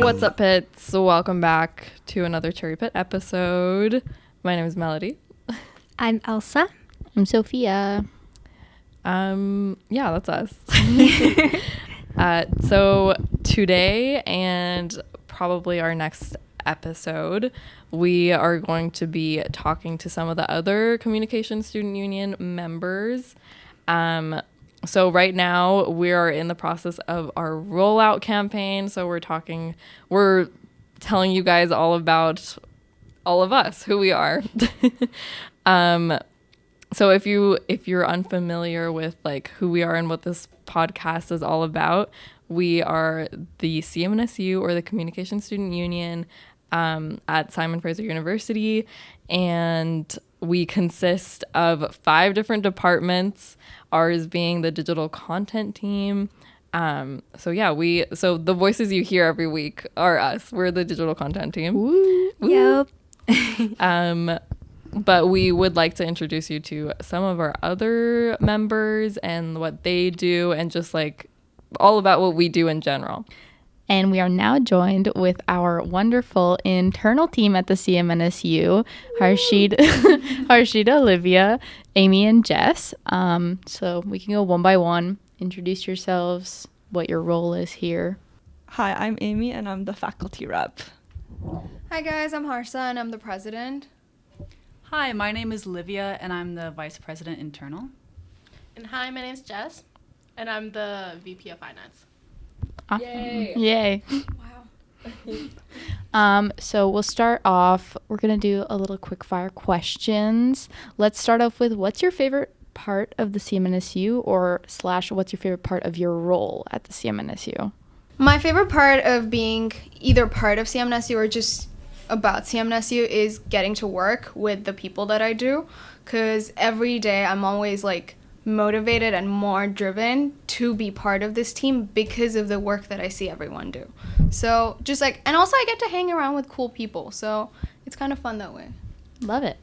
What's up, Pits? Welcome back to another Cherry Pit episode. My name is Melody. I'm Elsa. I'm Sophia. Yeah, that's us. So today and probably our next episode, we are going to be talking to some of the other Communication Student Union members. So right now we are in the process of our rollout campaign. So we're telling you guys all about all of us, who we are. So if you're unfamiliar with like who we are and what this podcast is all about, we are the CMNSU, or the Communication Student Union, at Fraser University, and we consist of 5 different departments, ours being the digital content team. So the voices you hear every week are us. We're the digital content team. Woo. Yep. But we would like to introduce you to some of our other members and what they do, and just like all about what we do in general. And we are now joined with our wonderful internal team at the CMNSU, Harshita, Olivia, Amy, and Jess. So we can go one by one. Introduce yourselves, what your role is here. Hi, I'm Amy, and I'm the faculty rep. Hi guys, I'm Harsha, and I'm the president. Hi, my name is Livia, and I'm the vice president internal. And hi, my name's Jess, and I'm the VP of Finance. Awesome. Yay. Wow. So we'll start off. We're going to do a little quick fire questions. Let's start off with, what's your favorite part of the CMNSU, or / what's your favorite part of your role at the CMNSU? My favorite part of being either part of CMNSU or just about CMNSU is getting to work with the people that I do, because every day I'm always like motivated and more driven to be part of this team because of the work that I see everyone do. So just like, and also I get to hang around with cool people, so it's kind of fun that way. Love it.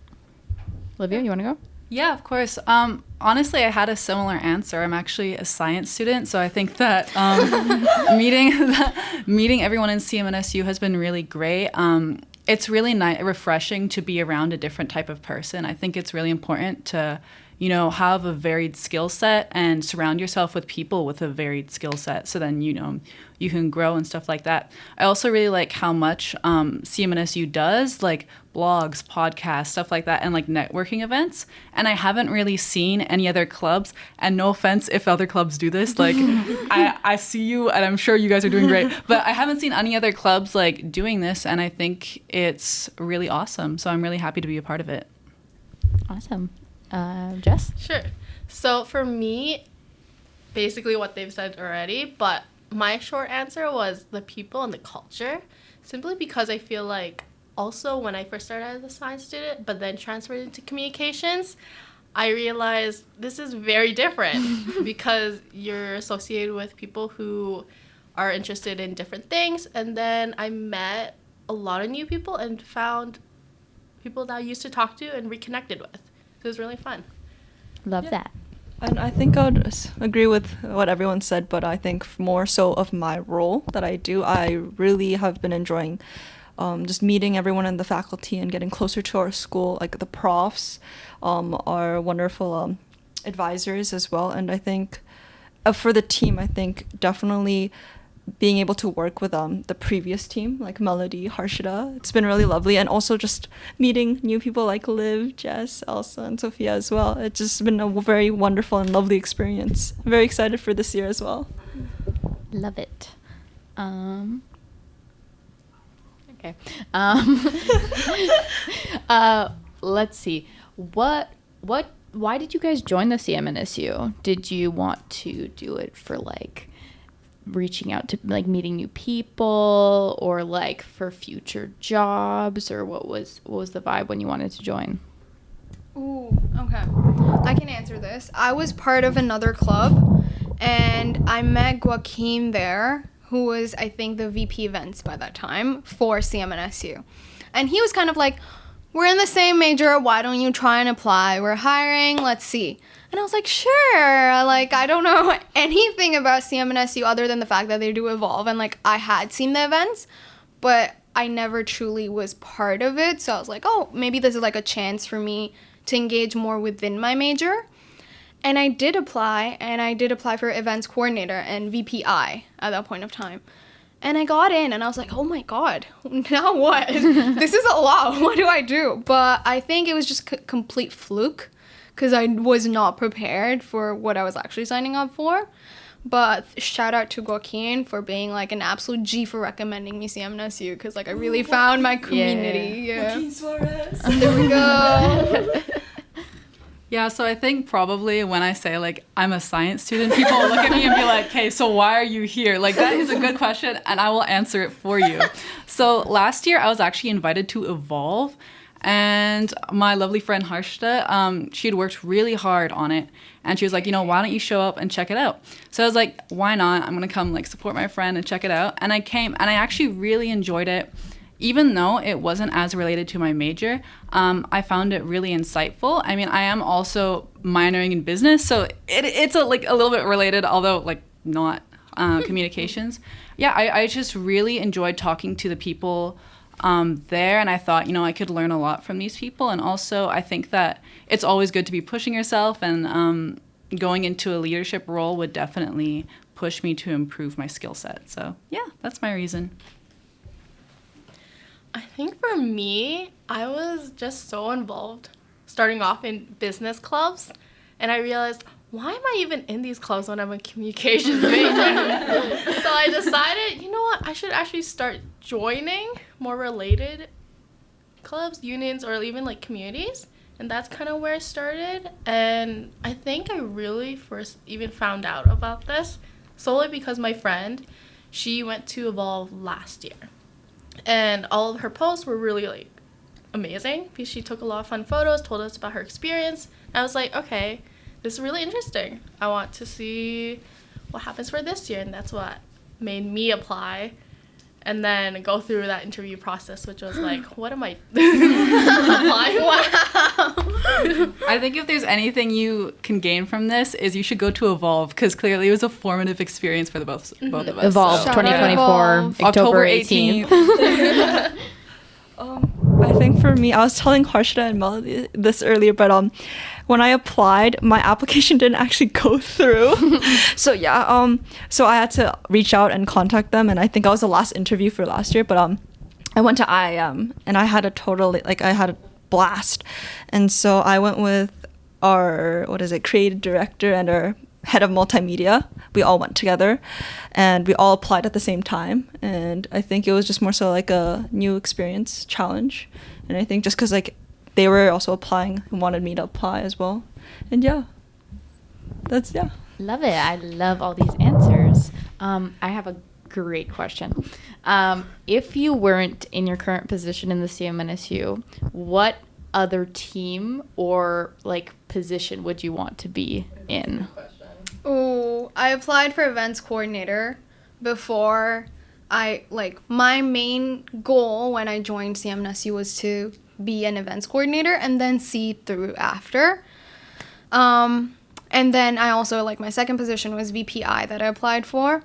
Olivia, you want to go? Yeah, of course. Honestly, I had a similar answer. I'm actually a science student, so I think that meeting everyone in CMNSU has been really great. It's really refreshing to be around a different type of person. I think it's really important to, have a varied skill set and surround yourself with people with a varied skill set, so then, you can grow and stuff like that. I also really like how much CMNSU does, like blogs, podcasts, stuff like that, and like networking events. And I haven't really seen any other clubs, and no offense if other clubs do this, like I see you and I'm sure you guys are doing great, but I haven't seen any other clubs like doing this, and I think it's really awesome. So I'm really happy to be a part of it. Awesome. Jess? Sure. So for me, basically what they've said already, but my short answer was the people and the culture, simply because I feel like also when I first started as a science student, but then transferred into communications, I realized this is very different because you're associated with people who are interested in different things. And then I met a lot of new people and found people that I used to talk to and reconnected with. So it was really fun. Love that. And I think I would agree with what everyone said, but I think more so of my role that I do, I really have been enjoying just meeting everyone in the faculty and getting closer to our school, like the profs, our wonderful advisors as well. And I think for the team, I think definitely being able to work with the previous team, like Melody, Harshita, it's been really lovely. And also just meeting new people like Liv, Jess, Elsa, and Sophia as well. It's just been a very wonderful and lovely experience. I'm very excited for this year as well. Love it. Okay. Let's see. Why did you guys join the CMNSU? Did you want to do it for like reaching out to like meeting new people, or like for future jobs, or what was the vibe when you wanted to join? Ooh, okay. I can answer this. I was part of another club, and I met Joaquin there, who was, I think, the VP events by that time for CMNSU. And he was kind of like, we're in the same major, why don't you try and apply? We're hiring, let's see. And I was like, sure. Like, I don't know anything about CMNSU other than the fact that they do evolve, and like I had seen the events, but I never truly was part of it. So I was like, oh, maybe this is like a chance for me to engage more within my major. And I did apply, for events coordinator and VPI at that point of time. And I got in, and I was like, oh my God, now what? This is a lot. What do I do? But I think it was just complete fluke because I was not prepared for what I was actually signing up for. But shout out to Joaquin for being like an absolute G for recommending me CMNSU because like I really found my community. Yeah. Joaquin Suarez. There we go. Yeah, so I think probably when I say, like, I'm a science student, people will look at me and be like, okay, so why are you here? Like, that is a good question, and I will answer it for you. So last year, I was actually invited to Evolve, and my lovely friend Harshita, she had worked really hard on it, and she was like, why don't you show up and check it out? So I was like, why not? I'm going to come, like, support my friend and check it out. And I came, and I actually really enjoyed it. Even though it wasn't as related to my major, I found it really insightful. I mean, I am also minoring in business, so it's a little bit related, although like not communications. Yeah, I just really enjoyed talking to the people there, and I thought, I could learn a lot from these people. And also, I think that it's always good to be pushing yourself, and going into a leadership role would definitely push me to improve my skill set. So yeah, that's my reason. I think for me, I was just so involved starting off in business clubs, and I realized, why am I even in these clubs when I'm a communications major? So I decided, you know what, I should actually start joining more related clubs, unions, or even like communities, and that's kind of where I started. And I think I really first even found out about this solely because my friend, she went to Evolve last year. And all of her posts were really like amazing because she took a lot of fun photos, told us about her experience. And I was like, okay, this is really interesting. I want to see what happens for this year. And that's what made me apply and then go through that interview process, which was like, what am I applying? Wow. I think if there's anything you can gain from this is you should go to Evolve, because clearly it was a formative experience for both of us. Evolve So. Shout out 2024, Evolve. October 18th. I think for me, I was telling Harshita and Melody this earlier, but when I applied, my application didn't actually go through. So yeah, so I had to reach out and contact them, and I think I was the last interview for last year. But I went to IIM, and I had a blast, and so I went with our creative director and our head of multimedia. We all went together, and we all applied at the same time. And I think it was just more so like a new experience challenge. And I think just because like they were also applying and wanted me to apply as well. And yeah. Love it. I love all these answers. I have a great question. If you weren't in your current position in the CMNSU, what other team or like position would you want to be in? Oh, I applied for events coordinator before my main goal when I joined CMNSU was to be an events coordinator and then see through after. And then I also, my second position was VPI that I applied for.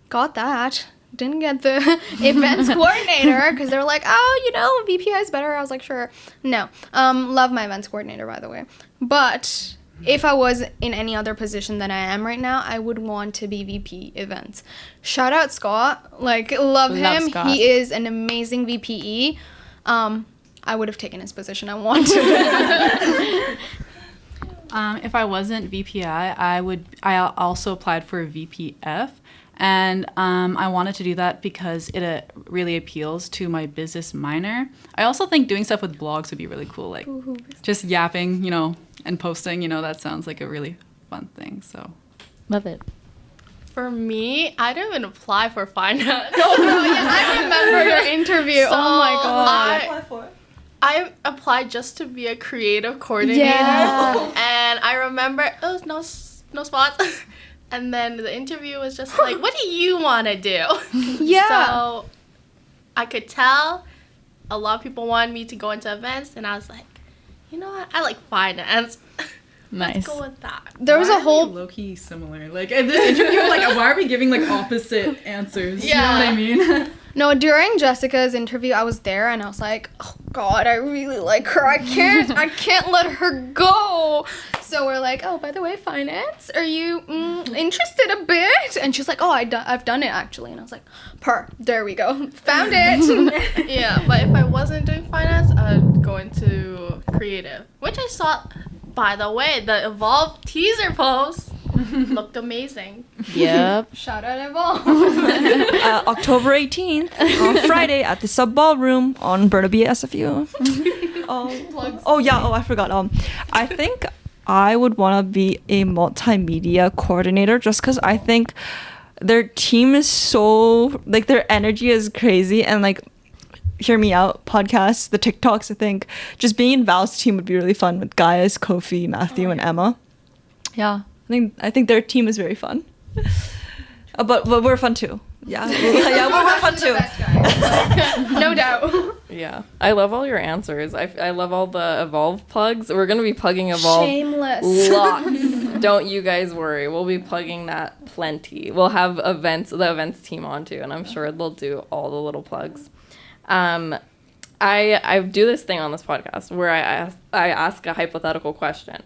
Got that. Didn't get the events coordinator because they were like, oh, VPI is better. I was like, sure. No. Love my events coordinator, by the way. But if I was in any other position than I am right now, I would want to be VP events. Shout out Scott. Love him. Scott. He is an amazing VPE. I would have taken his position. I want to. If I wasn't VPI, I also applied for VPF. And I wanted to do that because it really appeals to my business minor. I also think doing stuff with blogs would be really cool, just yapping, and posting. That sounds like a really fun thing. So, love it. For me, I didn't even apply for finance. I remember your interview. So oh my god. I applied just to be a creative coordinator. Yeah. And I remember it was no spots. And then the interview was just like, what do you want to do? Yeah. So I could tell a lot of people wanted me to go into events, and I was like, you know what? I like finance. Nice. Let's go with that. There was a whole low-key similar. In this interview, why are we giving opposite answers? Yeah. You know what I mean? No, during Jessica's interview, I was there and I was like, oh God, I really like her. I can't let her go. So we're like, oh, by the way, finance, are you interested a bit? And she's like, oh, I've done it actually. And I was like, there we go. Found it. Yeah, but if I wasn't doing finance, I'd go into creative, which I saw, by the way, the Evolve teaser post looked amazing. Yep. Shout out Evolve. October 18th on Friday at the Sub Ballroom on Burnaby SFU. I forgot. I think I would want to be a multimedia coordinator just because I think their team is so, like, their energy is crazy, and like, hear me out, podcasts, the TikToks, I think just being in Val's team would be really fun with Gaius, Kofi, Matthew, and Emma. Yeah, I think their team is very fun. But we're fun too. Yeah, we're fun too. No doubt. Yeah, I love all your answers. I love all the Evolve plugs. We're gonna be plugging Evolve Shameless. lots. Don't you guys worry. We'll be plugging that plenty. We'll have the events team on too, and I'm sure they'll do all the little plugs. I do this thing on this podcast where I ask a hypothetical question.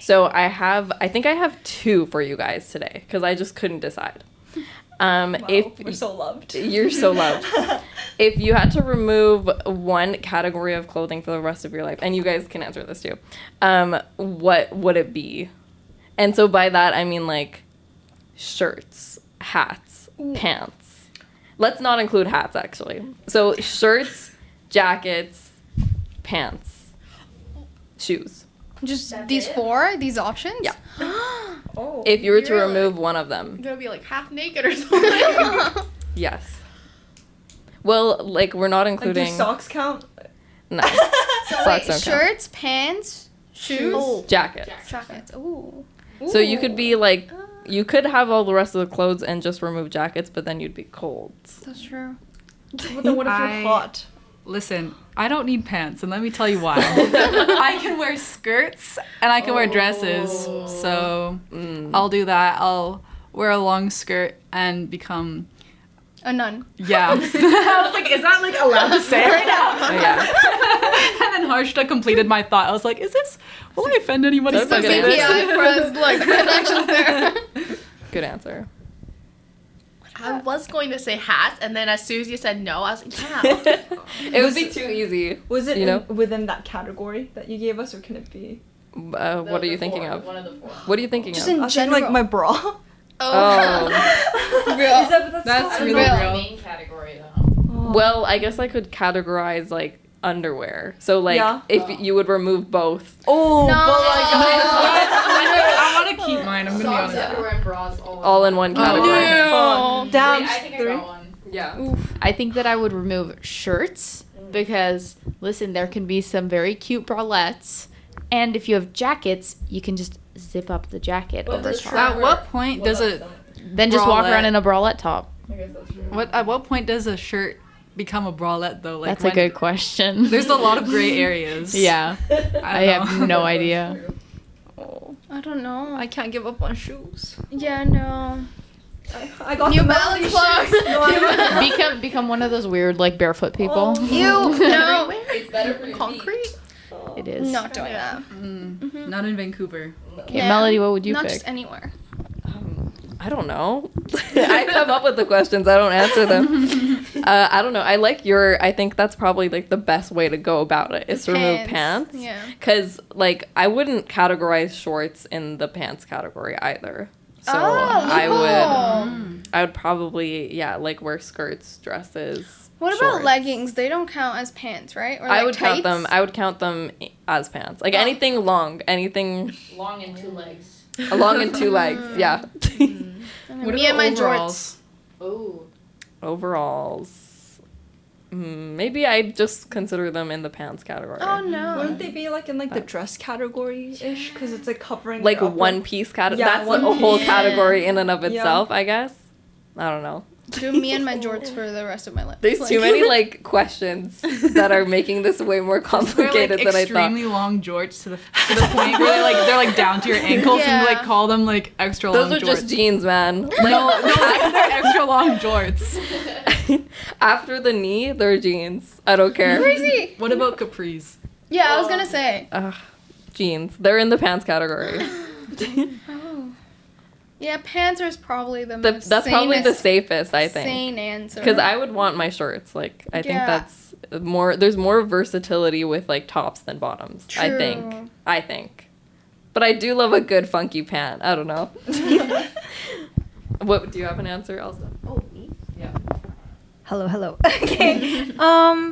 So I think I have 2 for you guys today because I just couldn't decide. If we're so loved. You're so loved. If you had to remove one category of clothing for the rest of your life, and you guys can answer this too, what would it be? And so by that I mean like shirts, hats, pants. Let's not include hats actually. So shirts, jackets, pants, shoes. Just these 4, these options? Yeah. If you were to You're remove one of them. I'm gonna be like half naked or something. Yes. Well, like we're not including. Like, do socks count? No. So Socks wait, don't count. shirts, pants, shoes, Jackets. jackets. Ooh. So you could be like, you could have all the rest of the clothes and just remove jackets, but then you'd be cold. That's true. But then what if you're hot? Listen, I don't need pants, and let me tell you why. I can wear skirts and I can wear dresses, so I'll do that. I'll wear a long skirt and become A nun. Yeah. I was like, is that like allowed to say right now? Oh, yeah. And then Harshita completed my thought. I was like, will I offend anybody? That's a good saying answer. this? CPI press, like, connections there. Good answer. I was going to say hats, and then as soon as you said no, I was like, yeah. It would be too easy. Was it you know? within that category that you gave us, or can it be? What are you thinking of? One of the 4. What are you thinking Just of? in I was thinking like my bra. Oh. Real. That's really real. real. Main category though. Well, I guess I could categorize like underwear. So like Yeah. if you would remove both. Oh, No. I want to keep mine. I'm gonna be honest. underwear, and bras All in one category. No. Down I think I 3. got one. Yeah. I think that I would remove shirts because, listen, there can be some very cute bralettes. And if you have jackets, you can just zip up the jacket over top. At what point does a Then just walk bralette- around in a bralette top. at what point does a shirt become a bralette though? Like That's a good question. There's a lot of gray areas. Yeah. I have no idea. I don't know. I can't give up on shoes. Yeah, no. I got New the Balance Melody shoes. clothes. become one of those weird like barefoot people. Ew, no. It's better for your Concrete? It is. Not doing that. Not in Vancouver. Okay, Melody, what would you Not pick? just anywhere. I don't know. I come up with the questions. I don't answer them. I don't know. I think that's probably like the best way to go about it is to remove pants. Yeah. Because like I wouldn't categorize shorts in the pants category either. So Oh, I would probably like wear skirts, dresses. What about shorts. leggings? They don't count as pants, right? Or I like would count them. tights? I would count them as pants. Like anything long, anything Long and 2 legs. long and 2 legs. Yeah. Me and my jorts. Oh. Overalls. Maybe I'd just consider them in the pants category. Oh no. Wouldn't they be like in like the dress category ish? Because it's like covering Like your upper- one piece category. Yeah, That's one a whole piece. category in and of Yeah. itself, I guess. I don't know. Do me and my jorts for the rest of my life. There's too many like questions that are making this way more Wear complicated like than I thought. extremely long jorts to the point where they're like down to your ankles and you like call them like extra Those long are jorts. just jeans, man. no, they're extra long jorts. After the knee, they're jeans. I don't care. Crazy. What about capris? Yeah, I was gonna say. Jeans. They're in the pants category. Yeah, pants is probably the most That's probably the sanest- safest, I think. sane answer. Because I would want my shirts. Like, I think Yeah. that's more. There's more versatility with like tops than bottoms. I True. think. But I do love a good funky pant. I don't know. What do you have an answer, Elsa? Oh, me? Yeah. Hello. Okay.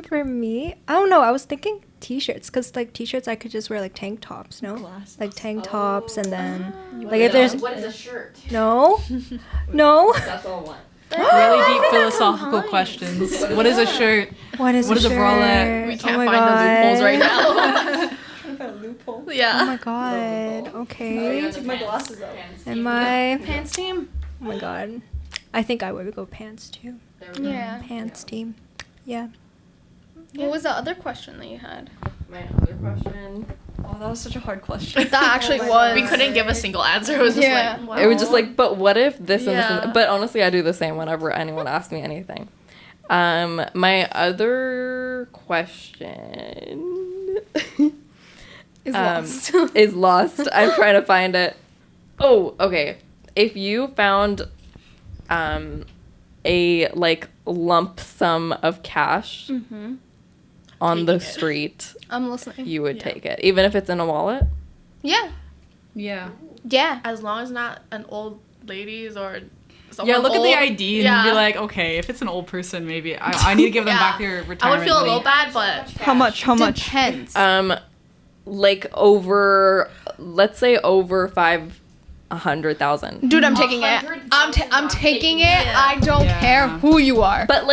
For me, I don't know. I was thinking t-shirts, because like t-shirts I could just wear like tank tops, no? Like tank tops, and then like if there's What is a shirt? no. That's all one. Really deep philosophical questions. What is a shirt? What is What a is a shirt? bralette? We Oh can't my find the loopholes right God. now. Loophole. Oh Yeah. my god. Okay. Take my glasses out. Am I? pants team. Oh my god. I think I would go pants too. Yeah. Pants team. Yeah. What was the other question that you had? My other question. Oh, that was such a hard question. That actually was. We couldn't give a single answer. It was just Yeah. like, wow. It was just like, but what if this and this? Yeah. And, but honestly, I do the same whenever anyone asks me anything. My other question Is lost. is lost. I'm trying to find it. Oh, okay. If you found a like lump sum of cash on the Taking it. street, I'm listening. you would Yeah. take it, even if it's in a wallet. Yeah. Yeah. Yeah. As long as not an old lady's or someone Yeah, look at old. the ID and Yeah. be like, okay, if it's an old person, maybe I need to give them Yeah. back their I retirement would feel a money. little bad, but How much? Depends. Like over, let's say over 500,000. Dude, I'm taking it. I'm taking it. Yeah. I don't Yeah. care who you are. But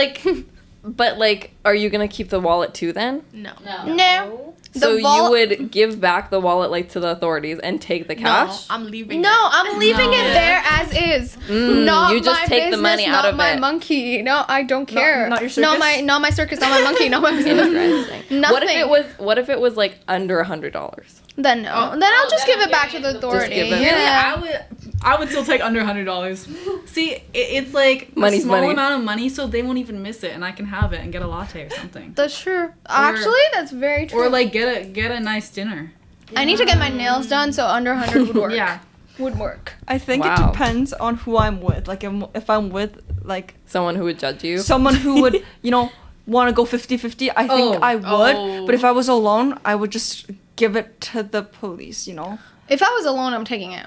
like, are you gonna keep the wallet too then? no. No. So The vault- you would give back the wallet like to the authorities and take the cash? No, I'm leaving. No, it. I'm leaving it there as is. Not you just my take the business, money out not of my it. monkey. No, I don't care. not your circus? Not my circus, not my monkey, not my business. Interesting. Nothing. What if it was like under $100? Then no. Then I'll just give it back to the authority. give it- Yeah. I would still take under $100. See, it's like Money's a small money. amount of money, so they won't even miss it, and I can have it and get a latte or something, That's true. Actually, that's very true. or like get a nice dinner. I need to get my nails done, so under 100 would work. Yeah. Would work. I think it Wow. depends on who I'm with. Like, if I'm with, like, Someone who would judge you? someone who would, want to go 50-50, I think Oh. I would. Oh. But if I was alone, I would just give it to the police, If I was alone, I'm taking it.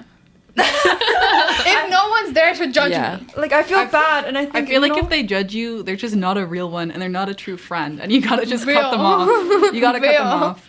If no one's there to judge Yeah. me. Like, I feel bad, and I I think, feel like if they judge you, they're just not a real one, and they're not a true friend, and you gotta just cut them Real. off. You gotta cut them Real. off.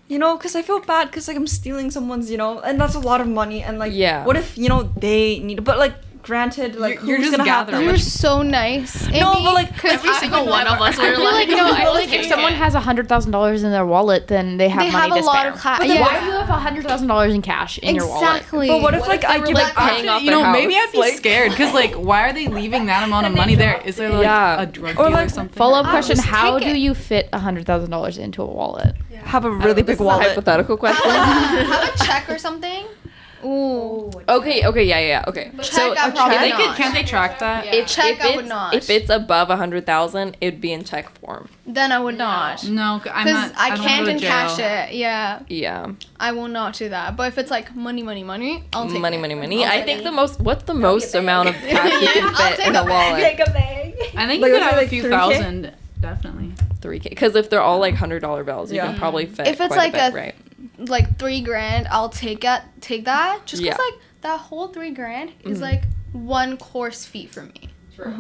because I feel bad, because, like, I'm stealing someone's, and that's a lot of money, and, like, Yeah. what if, they need, but, like, granted, like, You're who's just gonna have that gathering. You're much? so nice. No, Amy, but, like, 'cause Every I single would one never- of us I were feel like, like, I feel like if taking someone it. has $100,000 in their wallet, then they have They money have a to lot spare. of cash. But Yeah. why do you have $100,000 in cash in your wallet? Exactly. But what if, like, I were, give like, it back? paying off You their know, maybe house? I'd be Like- scared, because like, why are they leaving that amount of money there? Is there like Yeah. a drug Or, deal or like, something? Follow-up question: just how take do it. you fit $100,000 into a wallet? Have a really This big is a wallet. hypothetical question. Have a check or something. Ooh. Okay, yeah, okay. Check, I probably They not. can't they track that? Yeah. Check, I would not. If it's above 100,000, it'd be in check form. Then I would not. No, I'm Because not. I don't can't go to encash jail. it. Yeah. Yeah. I will not do that. But if it's like money, I'll take Money, it. money. I'll I take think it. what's the most amount of cash you can I'll fit take in a a bag. wallet? a bag. I think Like, you let's could have say, a like, few 3K? thousand, definitely. 3K. Because if they're all like $100 bills, you Yeah. can probably fit If it's quite like a bit, a- right? Like $3,000, I'll take that. Just Yeah. because like that whole $3,000 is Mhm. like one course fee for me.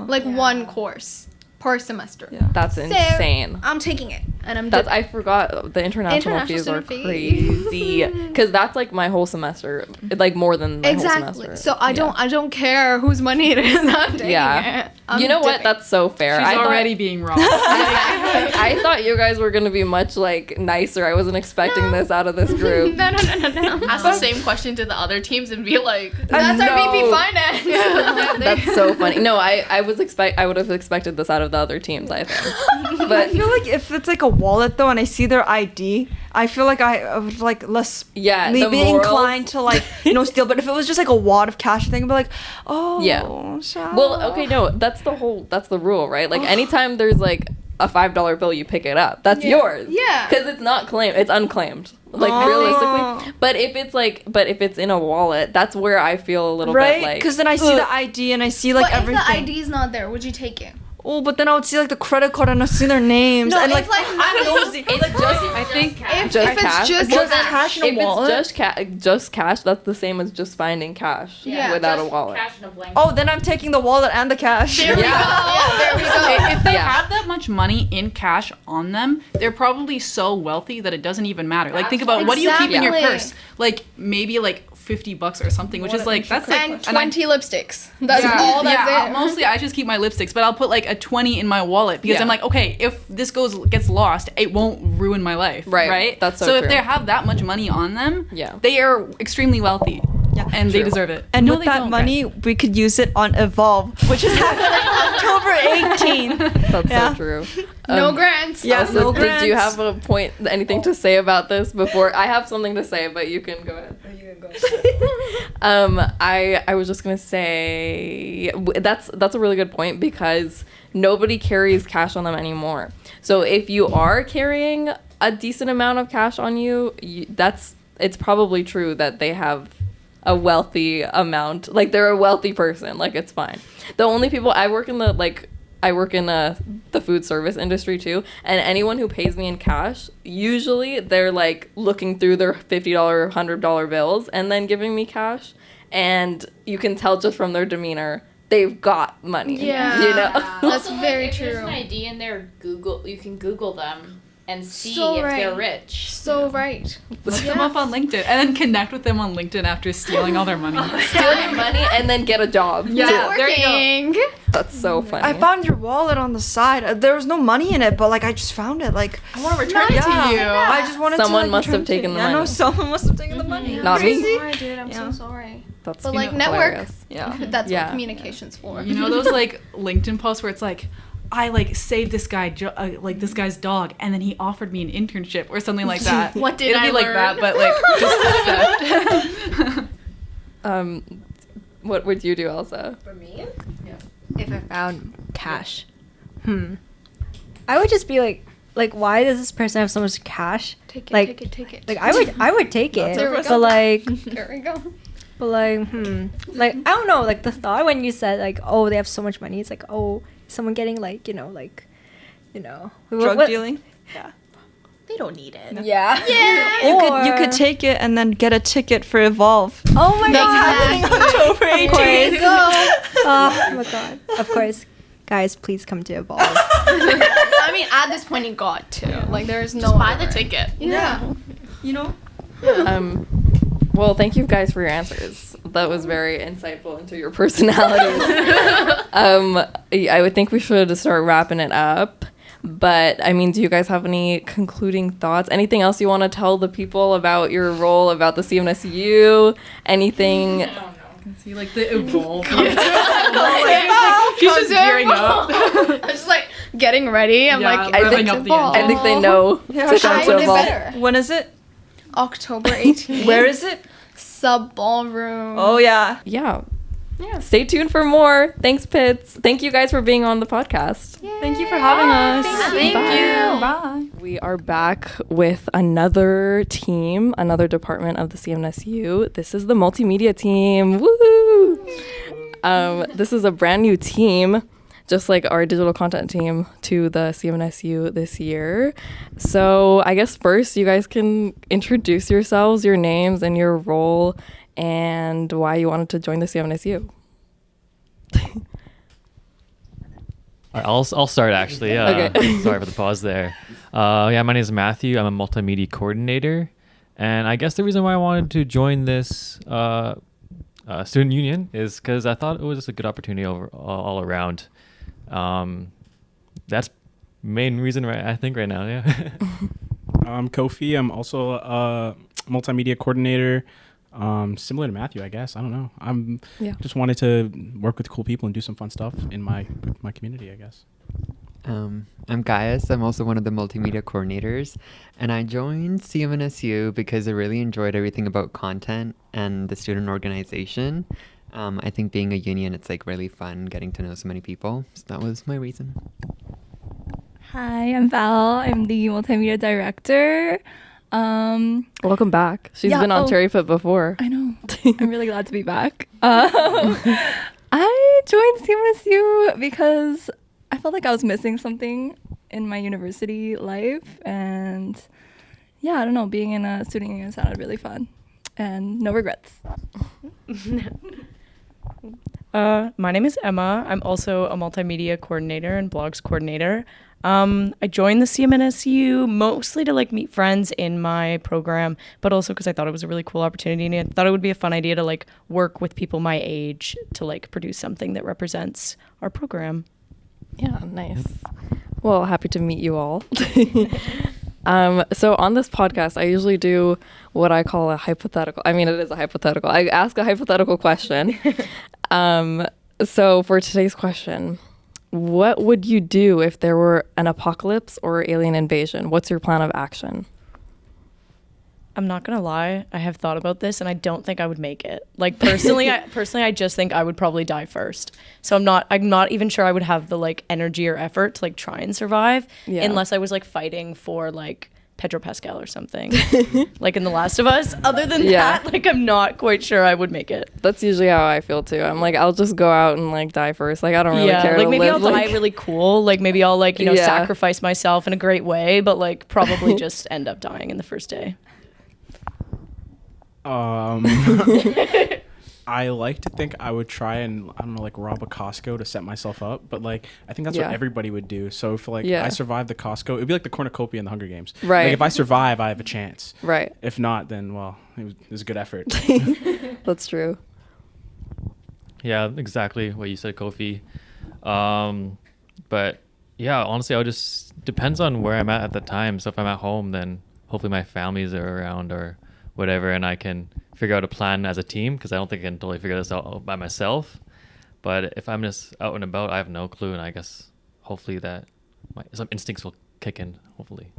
Like one course per semester. Yeah. That's So, insane. I'm taking it. and I'm That's I forgot the international fees are student crazy because that's like my whole semester, like more than my whole semester. So I don't care whose money it is. I'm taking it. I'm You know what? dipping. That's so fair. She's I thought- already being wrong. I thought you guys were gonna be much like nicer. I wasn't expecting this out of this group. No. Ask the same question to the other teams and be like, That's our VP No. finance. That's so funny. No, I would have expected this out of the other teams, I think. I But feel like if it's like a wallet though, and I see their ID, I feel like I would like less yeah, be the morals- inclined to like steal. But if it was just like a wad of cash, I think I'd be like, oh Yeah. shall. Well, okay, no, that's the rule, right? Like anytime there's like a $5 bill, you pick it up. That's yours. Yeah. Because it's not claimed. It's unclaimed. Like realistically. But if it's in a wallet, that's where I feel a little bit right? like. Because then I see the ID and I see like But if everything. the ID is not there, would you take it? Oh, but then I would see like the credit card and I see their names. No, and it's like I'm nosy. It's just, I think, If just it's cash. just Just cash. cash in a if wallet. it's just cash, that's the same as just finding cash without a wallet. Cash in a blank. Oh, then I'm taking the wallet and the cash. There we go. Yeah, there we go. If they Yeah. have that much money in cash on them, they're probably so wealthy that it doesn't even matter. Like, think about what do you keep in your Exactly. purse? Like, maybe like $50 or something, which is like that's like And and I- 20 lipsticks. That's all that's it. Mostly I just keep my lipsticks, but I'll put like a 20 in my wallet because Yeah. I'm like, okay, if this gets lost, it won't ruin my life. Right. That's so if true. they have that much money on them, Yeah. they are extremely wealthy. Yeah. And they deserve it. And No, with they that don't, money, we could use it on Evolve, which is happening October 18th. That's Yeah. so true. No grants. Yeah, Also, no did you grants. have a point, anything to say about this before? I have something to say, but you can go ahead. I was just gonna say that's a really good point because nobody carries cash on them anymore. So if you are carrying a decent amount of cash on you, it's probably true that they have a wealthy amount. Like they're a wealthy person. Like it's fine. The only people I work in the food service industry too, and anyone who pays me in cash, usually they're like looking through their $50, $100 bills and then giving me cash, and you can tell just from their demeanor they've got money. Yeah. You know. That's Also, very if there's true. an ID in there, you can Google them and see So if they're right. rich. So right. Look them up on LinkedIn and then connect with them on LinkedIn after stealing all their money. Steal your money and then get a job. Yeah, there you go. That's so funny. I found your wallet on the side. There was no money in it, but like I just found it. Like I want to return it yeah, to you. I just wanted Someone to. Like, must have return it. taken the Yeah, no, money. someone must have taken the money. Not me. I'm sorry, dude. I'm Yeah. so sorry. That's But like network. hilarious. Yeah. That's Yeah. what communication's for. You know those like LinkedIn posts where it's like, I like saved this guy, like this guy's dog, and then he offered me an internship or something like that. What did It'll I be like learn? that, but like just theft. What would you do, Elsa? For me? Yeah. If I found cash, I would just be like, why does this person have so much cash? Take it, Like- take it. Like, I would take it, There we but go. like, There we go. like I don't know, like the thought when you said like, oh, they have so much money, it's like, oh, someone getting like, Drug dealing. They don't need it. Yeah. Yeah. You could take it and then get a ticket for Evolve. Oh my That's god. happening October 18th. Oh my god. Of course. Guys, please come to Evolve. I mean, at this point, you got to. Like, there's no. Just buy other the way. ticket. Yeah. You know. Well, thank you guys for your answers. That was very insightful into your personalities. I would think we should start wrapping it up. But, I mean, do you guys have any concluding thoughts? Anything else you want to tell the people about your role, about the CMNSU? Anything? see like the evolve. She's just gearing up. I'm just like getting ready. I'm like, I revving think, up the engine. I think they know Yeah, to sure. come I to would Evolve. better. When is it? October 18th. Where is it? Sub Ballroom. Oh yeah. Yeah. Stay tuned for more. Thanks, Pitts. Thank you guys for being on the podcast. Thank you for having us. Thank you. Bye. We are back with another team, another department of the CMNSU. This is the multimedia team. Woo! This is a brand new team, just like our digital content team, to the CMNSU this year. So I guess first you guys can introduce yourselves, your names and your role, and why you wanted to join the CMNSU. All right, I'll start actually. Okay. Sorry for the pause there. Yeah, my name is Matthew. I'm a multimedia coordinator. And I guess the reason why I wanted to join this student union is because I thought it was just a good opportunity all around. That's main reason, right? I think right now, yeah. I'm Kofi. I'm also a multimedia coordinator. Similar to Matthew, I guess. I don't know. Just wanted to work with cool people and do some fun stuff in my community, I guess. I'm Gaius. I'm also one of the multimedia coordinators, and I joined CMNSU because I really enjoyed everything about content and the student organization. I think being a union, it's like really fun getting to know so many people. So that was my reason. Hi, I'm Val. I'm the multimedia director. Welcome back. She's been on Cherry Pit before. I know. I'm really glad to be back. I joined CMNSU because I felt like I was missing something in my university life, and I don't know, being in a student union sounded really fun, and no regrets. My name is Emma. I'm also a multimedia coordinator and blogs coordinator. I joined the CMNSU mostly to like meet friends in my program, but also because I thought it was a really cool opportunity, and I thought it would be a fun idea to like work with people my age to like produce something that represents our program. Yeah, nice. Well, happy to meet you all. So on this podcast, I usually do what I call a hypothetical. I mean, it is a hypothetical. I ask a hypothetical question. So for today's question, what would you do if there were an apocalypse or alien invasion? What's your plan of action? I'm not gonna lie, I have thought about this and I don't think I would make it. Like personally, I just think I would probably die first. So I'm not even sure I would have the like energy or effort to like try and survive unless I was like fighting for like Pedro Pascal or something. Like in The Last of Us. Other than that, like I'm not quite sure I would make it. That's usually how I feel too. I'm like, I'll just go out and like die first. Like I don't really care. Like to maybe live, I'll die really cool. Like maybe I'll like, sacrifice myself in a great way, but like probably just end up dying in the first day. I like to think I would try and, I don't know, like rob a Costco to set myself up. But like, I think that's what everybody would do. So if like I survive the Costco, it'd be like the cornucopia in the Hunger Games. Right. Like if I survive, I have a chance. Right. If not, then, well, it was a good effort. That's true. Yeah, exactly what you said, Kofi. But yeah, honestly, I just depends on where I'm at the time. So if I'm at home, then hopefully my families are around or whatever, and I can figure out a plan as a team, because I don't think I can totally figure this out by myself. But if I'm just out and about, I have no clue, and I guess hopefully that some instincts will kick in, hopefully.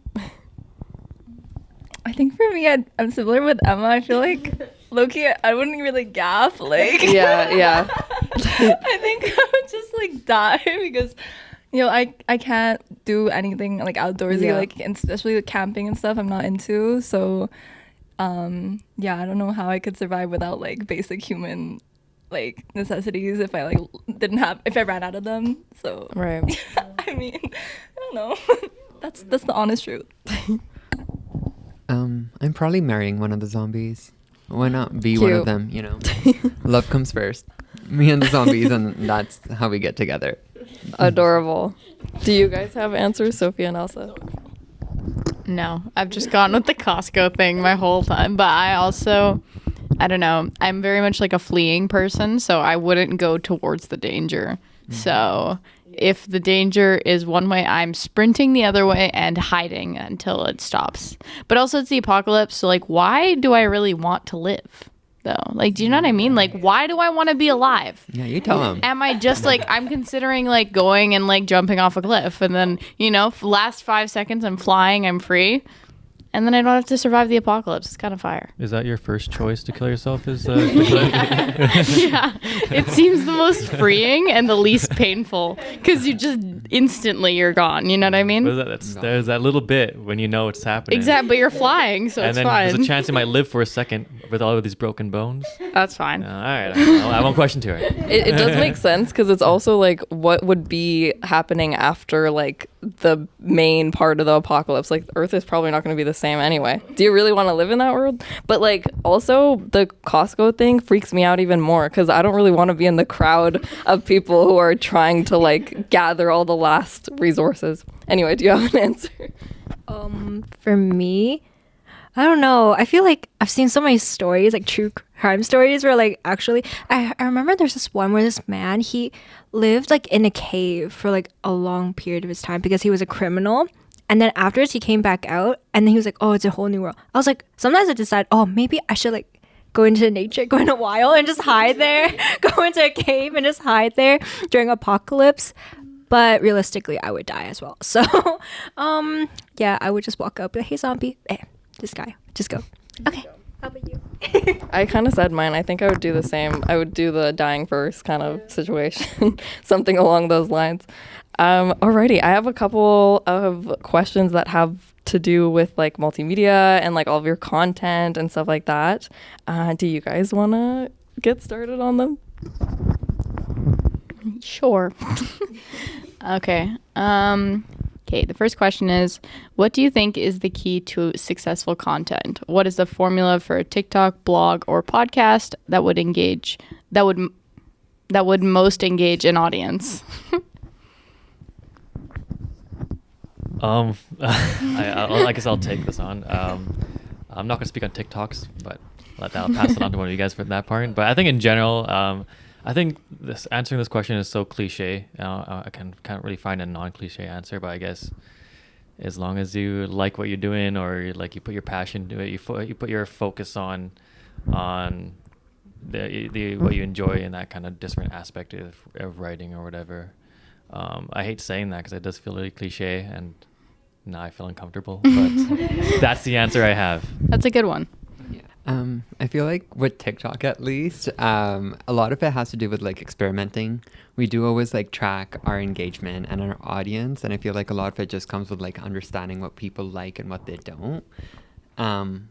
I think for me, I'm similar with Emma. I feel like low-key, I wouldn't really gaff. Like, yeah. I think I would just like die because, I can't do anything like outdoorsy, like especially the camping and stuff. I'm not into. So, I don't know how I could survive without like basic human like necessities if I if I ran out of them. So right. I mean, I don't know. That's the honest truth. I'm probably marrying one of the zombies. Why not be one of them, Love comes first. Me and the zombies, and that's how we get together. Adorable. Do you guys have answers, Sophia and Elsa? No, I've just gone with the Costco thing my whole time. But I don't know. I'm very much like a fleeing person, so I wouldn't go towards the danger. So if the danger is one way, I'm sprinting the other way and hiding until it stops. But also it's the apocalypse, so like why do I really want to live? Though, like, do you know what I mean? Like, why do I want to be alive? Yeah, you tell them. Am I just like, I'm considering like going and like jumping off a cliff, and then last 5 seconds I'm flying, I'm free, and then I don't have to survive the apocalypse. It's kind of fire. Is that your first choice to kill yourself? Yeah, it seems the most freeing and the least painful because you're gone. You know what I mean? There's that little bit when you know it's happening. Exactly, but you're flying, so it's fine. And then there's a chance you might live for a second with all of these broken bones. That's fine. All right, I won't question to it. It does make sense because it's also like what would be happening after like the main part of the apocalypse. Like Earth is probably not going to be the same anyway. Do you really want to live in that world? But like also the Costco thing freaks me out even more because I don't really want to be in the crowd of people who are trying to like gather all the last resources. Anyway, do you have an answer? For me, I don't know. I feel like I've seen so many stories, like true crime stories, where like actually, I remember there's this one where this man, he lived like in a cave for like a long period of his time because he was a criminal. And then afterwards he came back out and then he was like, oh, it's a whole new world. I was like, sometimes I decide, oh, maybe I should like go into nature, go in a wild and just hide there, go into a cave and just hide there during apocalypse. But realistically, I would die as well. So, yeah, I would just walk up, be like, hey, zombie, this guy, just go. Okay, how about you? I kind of said mine. I think I would do the same. I would do the dying first kind of situation, something along those lines. Alrighty, I have a couple of questions that have to do with like multimedia and like all of your content and stuff like that. Do you guys want to get started on them? Sure. Okay. Okay, the first question is, what do you think is the key to successful content? What is the formula for a TikTok, blog, or podcast that would most engage an audience? I guess I'll take this on. I'm not going to speak on TikToks, but I'll pass it on to one of you guys for that part. But I think in general, I think answering this question is so cliche. I can't really find a non-cliche answer, but I guess as long as you like what you're doing, or like you put your passion to it, you put your focus on the what you enjoy in that kind of different aspect of writing or whatever. I hate saying that because it does feel really cliche, and now I feel uncomfortable. But that's the answer I have. That's a good one. I feel like with TikTok at least, a lot of it has to do with like experimenting. We do always like track our engagement and our audience, and I feel like a lot of it just comes with like understanding what people like and what they don't.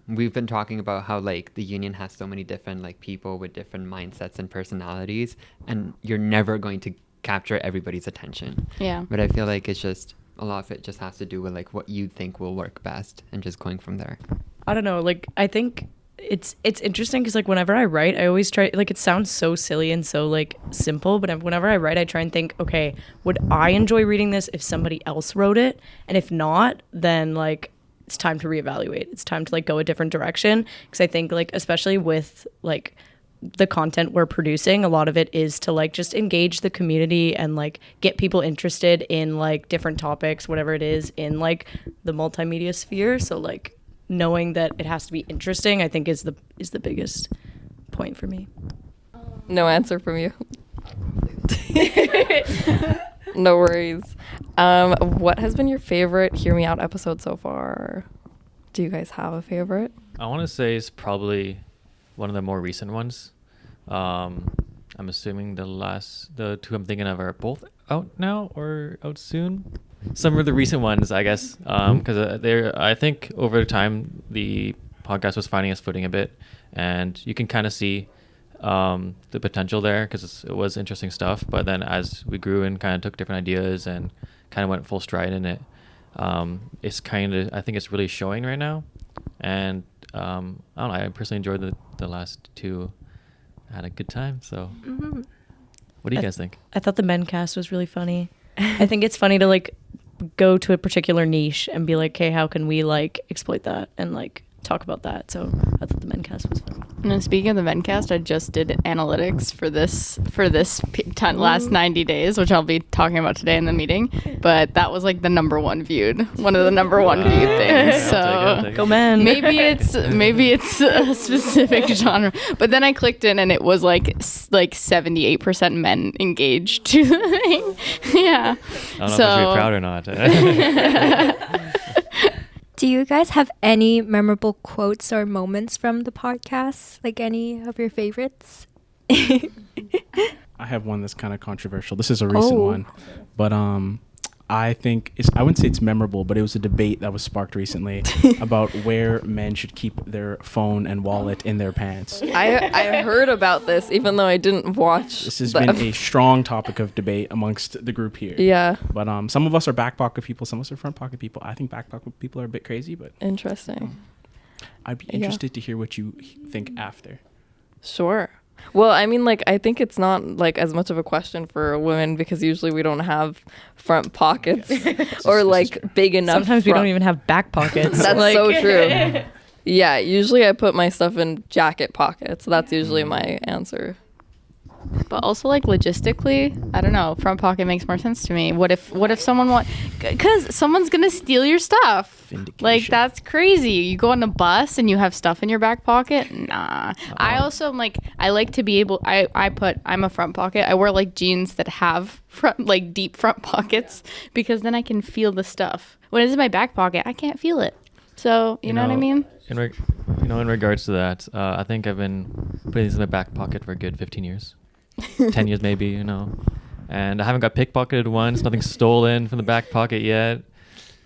We've been talking about how like the union has so many different like people with different mindsets and personalities, and you're never going to capture everybody's attention. Yeah. But I feel like it's just a lot of it just has to do with like what you think will work best and just going from there. I don't know, like I think it's interesting because like whenever I write, I always try, like it sounds so silly and so like simple, but whenever I write, I try and think, okay, would I enjoy reading this if somebody else wrote it? And if not, then like it's time to reevaluate. It's time to like go a different direction, because I think like especially with like the content we're producing, a lot of it is to like just engage the community and like get people interested in like different topics, whatever it is in like the multimedia sphere. So like knowing that it has to be interesting, I think is the biggest point for me. No answer from you. No worries. What has been your favorite Hear Me Out episode so far? Do you guys have a favorite? I want to say it's probably one of the more recent ones. I'm assuming the two I'm thinking of are both out now or out soon. Some of the recent ones, I guess, because I think over time the podcast was finding its footing a bit, and you can kind of see the potential there because it was interesting stuff. But then as we grew and kind of took different ideas and kind of went full stride in it, it's kind of, I think it's really showing right now. And I don't know, I personally enjoyed the last two. I had a good time. So what do you guys think? I thought the men cast was really funny. I think it's funny to like go to a particular niche and be like, okay, how can we like exploit that and like talk about that? So I thought the Mencast was fun. And then speaking of the Mencast, I just did analytics for this last 90 days, which I'll be talking about today in the meeting. But that was like the one of the number one viewed things. Yeah, so go men. Maybe it's a specific genre. But then I clicked in and it was like 78% men engaged to the thing. Yeah. I don't know if I should be proud or not. Do you guys have any memorable quotes or moments from the podcast? Like any of your favorites? I have one that's kind of controversial. This is a recent one, but I think I wouldn't say it's memorable, but it was a debate that was sparked recently about where men should keep their phone and wallet in their pants. I heard about this, even though I didn't watch. This has been a strong topic of debate amongst the group here. Yeah. But some of us are back pocket people, some of us are front pocket people. I think back pocket people are a bit crazy, but interesting. I'd be interested to hear what you think after. Sure. Well, I mean, like, I think it's not like as much of a question for women because usually we don't have front pockets or like big enough. Sometimes we don't even have back pockets. That's like, so true. Yeah, usually I put my stuff in jacket pockets. That's usually my answer. But also, like, logistically, I don't know, front pocket makes more sense to me. What if someone because someone's gonna steal your stuff? Like, that's crazy. You go on a bus and you have stuff in your back pocket? Nah. I also am like, I like to be able, I'm a front pocket. I wear like jeans that have like deep front pockets because then I can feel the stuff. When it's in my back pocket, I can't feel it. So, you know what I mean? In regards to that, I think I've been putting these in my back pocket for a good 15 years. 10 years maybe, and I haven't got pickpocketed once, nothing stolen from the back pocket yet,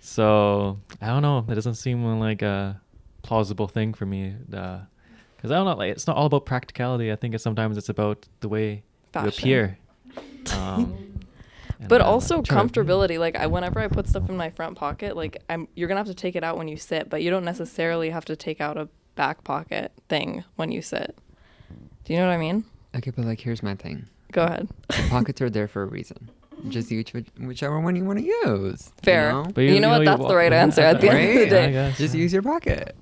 so I don't know, that doesn't seem like a plausible thing for me, because I don't know, like, it's not all about practicality. I think sometimes it's about the way you appear, but also comfortability. Like, whenever I put stuff in my front pocket, like, you're gonna have to take it out when you sit, but you don't necessarily have to take out a back pocket thing when you sit. Do you know what I mean? Okay, but like, here's my thing. Go ahead. The pockets are there for a reason. Just use whichever one you want to use. Fair. You know? But you know what? That's the right answer at the end of the day. Just use your pocket.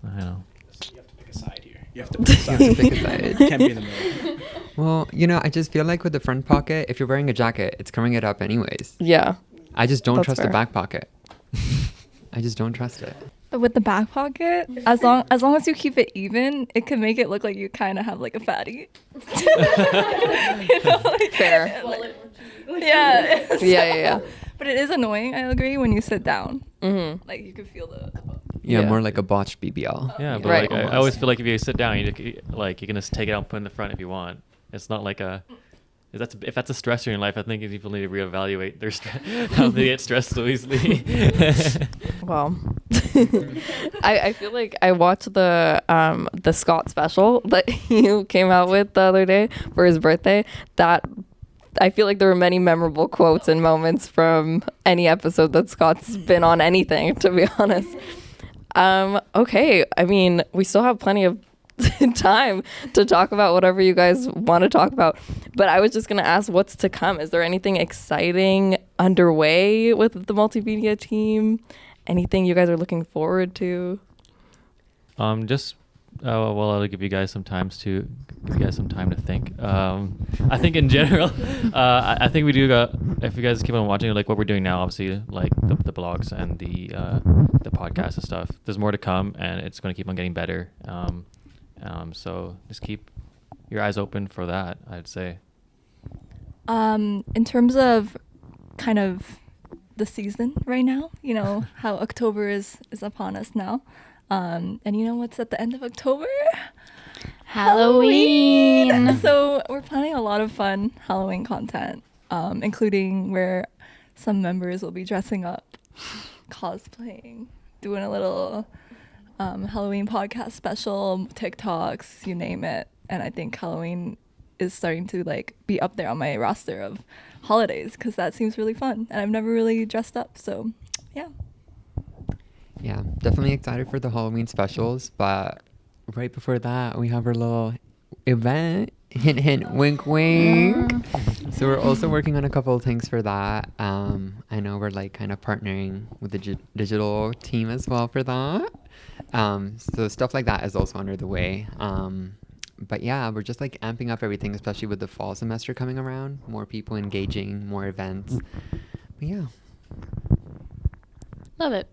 I know. You have to pick a side here. You have to pick a side. Can't be in the middle. Well, I just feel like with the front pocket, if you're wearing a jacket, it's covering it up anyways. Yeah. I just don't trust the back pocket. I just don't trust it. But with the back pocket, as long as you keep it even, it can make it look like you kind of have like a fatty. Fair. Yeah. Yeah. But it is annoying, I agree, when you sit down. Mm-hmm. Like, you can feel the... Yeah, more like a botched BBL. Yeah, but right. I always feel like if you sit down, you can just take it out and put it in the front if you want. It's not like if that's a stressor in your life, I think people need to reevaluate their how they get stressed so easily. Well, I feel like I watched the Scott special that you came out with the other day for his birthday. That I feel like there were many memorable quotes and moments from any episode that Scott's been on anything, to be honest. Okay, I mean, we still have plenty of time to talk about whatever you guys want to talk about, but I was just going to ask what's to come. Is there anything exciting underway with the multimedia team? Anything you guys are looking forward to? I'll give you guys some time to think. I think in general, I think we do if you guys keep on watching like what we're doing now, obviously like the blogs and the podcast and stuff, there's more to come and it's going to keep on getting better. So just keep your eyes open for that, I'd say. In terms of kind of the season right now, how October is upon us now. And you know what's at the end of October? Halloween. So we're planning a lot of fun Halloween content, including where some members will be dressing up, cosplaying, doing a little Halloween podcast special, TikToks, you name it. And I think Halloween is starting to like be up there on my roster of holidays because that seems really fun. And I've never really dressed up, so yeah. Yeah, definitely excited for the Halloween specials, but right before that, we have our little event. Hint, hint, wink, wink. So we're also working on a couple of things for that. I know we're like kind of partnering with the digital team as well for that. So stuff like that is also under the way. But yeah, we're just like amping up everything, especially with the fall semester coming around. More people engaging, more events. But yeah. Love it.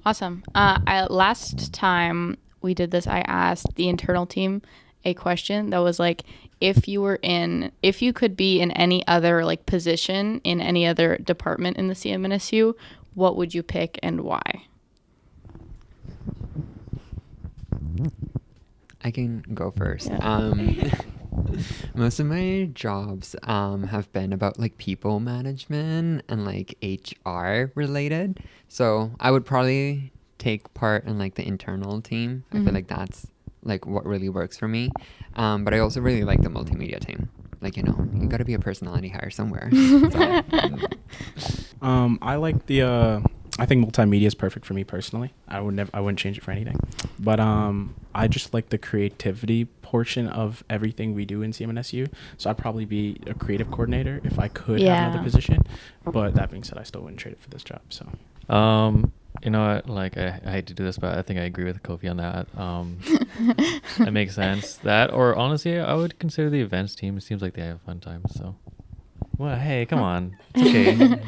Awesome. Last time we did this, I asked the internal team a question that was like, if you could be in any other like position in any other department in the CMNSU, what would you pick and why? I can go first. Yeah. Most of my jobs have been about like people management and like HR related. So I would probably take part in like the internal team. I feel like that's like what really works for me. But I also really like the multimedia team. Like, you got to be a personality hire somewhere. I like I think multimedia is perfect for me personally. I wouldn't change it for anything. but I just like the creativity portion of everything we do in CMNSU. So I'd probably be a creative coordinator if I could have another position. But that being said, I still wouldn't trade it for this job. So you know what, like I hate to do this, but I think I agree with Kofi on that. That makes sense. That, or honestly, I would consider the events team. It seems like they have fun times. So, well, hey, come on, it's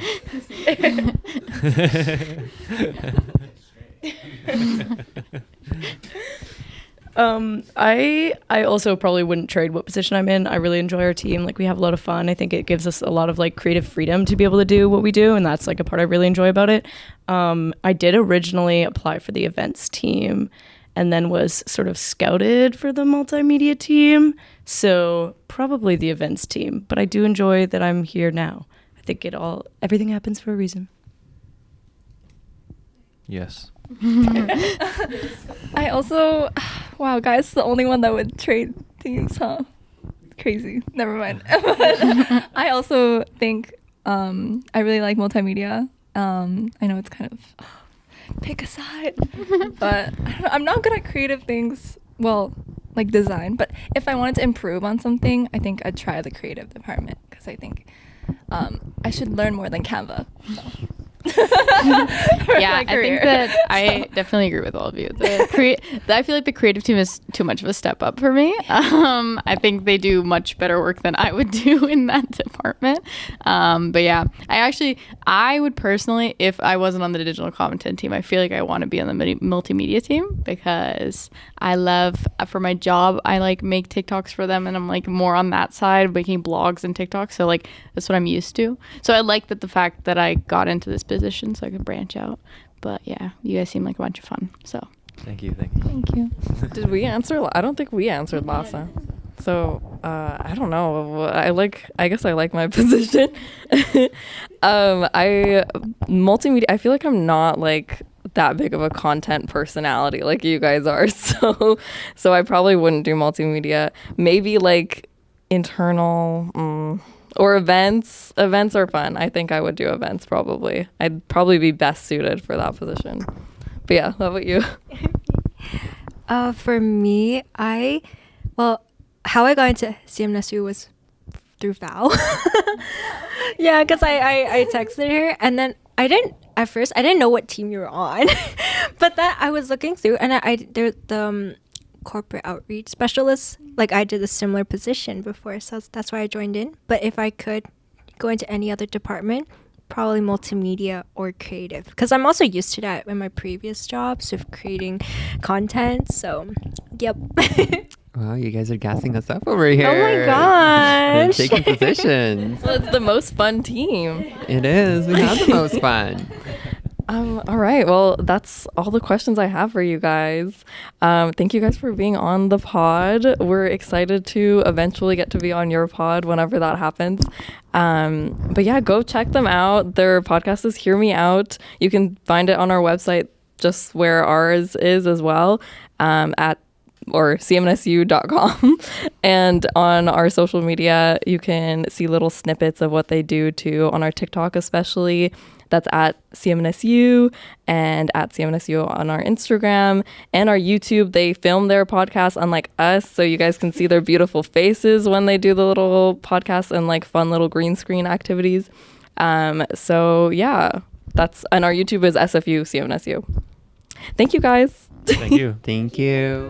okay. I also probably wouldn't trade what position I'm in. I really enjoy our team. Like, we have a lot of fun. I think it gives us a lot of like creative freedom to be able to do what we do, and that's like a part I really enjoy about it. I did originally apply for the events team and then was sort of scouted for the multimedia team. So probably the events team, but I do enjoy that I'm here now. I think everything happens for a reason. Yes. I also, wow, guys, the only one that would trade teams, huh? Crazy. Never mind. I also think I really like multimedia. I know it's kind of pick a side, but I'm not good at creative things. Well, like design. But if I wanted to improve on something, I think I'd try the creative department because I think I should learn more than Canva. So. Yeah, I think that I definitely agree with all of you. I feel like the creative team is too much of a step up for me. I think they do much better work than I would do in that department. But yeah, I would personally, if I wasn't on the digital content team, I feel like I want to be on the multimedia team because I love, for my job, I like make TikToks for them, and I'm like more on that side, making blogs and TikToks. So like that's what I'm used to. So I like that the fact that I got into this position so I could branch out. But yeah, you guys seem like a bunch of fun. So Thank you. Thank you. Did we answer? I don't think we answered last time. So I don't know. I guess I like my position. Multimedia. I feel like I'm not like that big of a content personality like you guys are. So I probably wouldn't do multimedia. Maybe like internal. Or events. Events are fun. I think I would do events probably. I'd probably be best suited for that position. But yeah, how about you? For me, how I got into CMNSU was through Val. Yeah, because I texted her, and then at first I didn't know what team you were on. But that I was looking through, and the corporate outreach specialist, like I did a similar position before, so that's why I joined in. But if I could go into any other department, probably multimedia or creative, because I'm also used to that in my previous jobs with creating content. So yep. Wow, you guys are gassing us up over here. Oh my gosh. Taking positions. Well, it's the most fun team. It is. We have the most fun. All right. Well, that's all the questions I have for you guys. Thank you guys for being on the pod. We're excited to eventually get to be on your pod whenever that happens. But yeah, go check them out. Their podcast is Hear Me Out. You can find it on our website, just where ours is as well, or cmnsu.com. And on our social media, you can see little snippets of what they do too, on our TikTok especially. That's at CMNSU, and at CMNSU on our Instagram and our YouTube. They film their podcast unlike us, so you guys can see their beautiful faces when they do the little podcasts and like fun little green screen activities. So yeah, and our YouTube is SFU CMNSU. Thank you guys. Thank you. Thank you.